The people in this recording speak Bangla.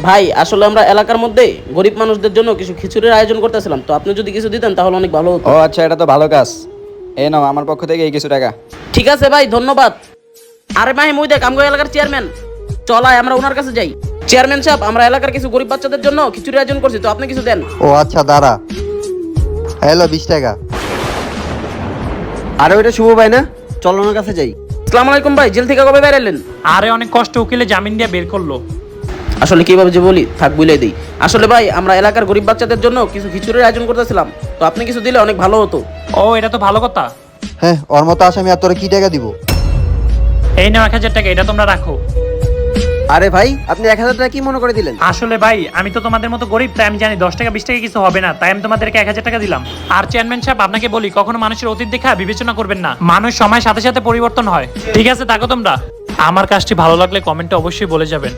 ভাই আসলে আমরা এলাকার মধ্যে গরিব মানুষদের জন্য কিছু খিচুড়ির আয়োজন করতেছিলাম, তো আপনি যদি কিছু দিতেন তাহলে অনেক ভালো হতো। ও আচ্ছা, এটা তো ভালো কাজ। এই নাও আমার পক্ষ থেকে এই কিছু টাকা। ঠিক আছে ভাই, ধন্যবাদ। আরে ভাই মুই দেখ আমগো এলাকার চেয়ারম্যান, চলাই আমরা ওনার কাছে যাই। চেয়ারম্যান সাহেব, আমরা এলাকার কিছু গরিব বাচ্চাদের জন্য খিচুড়ি আয়োজন করছি, তো আপনি কিছু দেন। ও আচ্ছা, দাঁড়া। হ্যালো, 20 টাকা। আরে ওইটা শুভ ভাই না, চল ওনার কাছে যাই। আসসালামু আলাইকুম ভাই, জেল থেকে কবে বেরালেন? আরে অনেক কষ্ট উকিলে জামিন দিয়ে বের করলো। আসলে কিভাবে যে বলি, থাক বুঝিয়ে দিই। আসলে ভাই আমরা এলাকার গরিব বাচ্চাদের জন্য কিছু খিচুড়ির আয়োজন করতেছিলাম, তো আপনি কিছু দিলে অনেক ভালো হতো। ও এটা তো ভালো কথা। হ্যাঁ, ওর মতো আসামি আর তোরা কি টাকা দিব? এই নাও 1000 টাকা, এটা তোমরা রাখো। আরে ভাই, আপনি 1000 টাকা কি মনে করে দিলেন? আসলে ভাই আমি তো তোমাদের মতো গরিব, তাই আমি জানি 10 টাকা 20 টাকা কিছু হবে না, তাই আমি তোমাদেরকে 1000 টাকা দিলাম। আর চেয়ারম্যান সাহেব আপনাকে বলি, কখনো মানুষের অতীত দেখা বিবেচনা করবেন না, মানুষ সময়ের সাথে সাথে পরিবর্তন হয়। ঠিক আছে, থাকো তোমরা। আমার কাজটি ভালো লাগলে কমেন্টে অবশ্যই বলে যাবেন।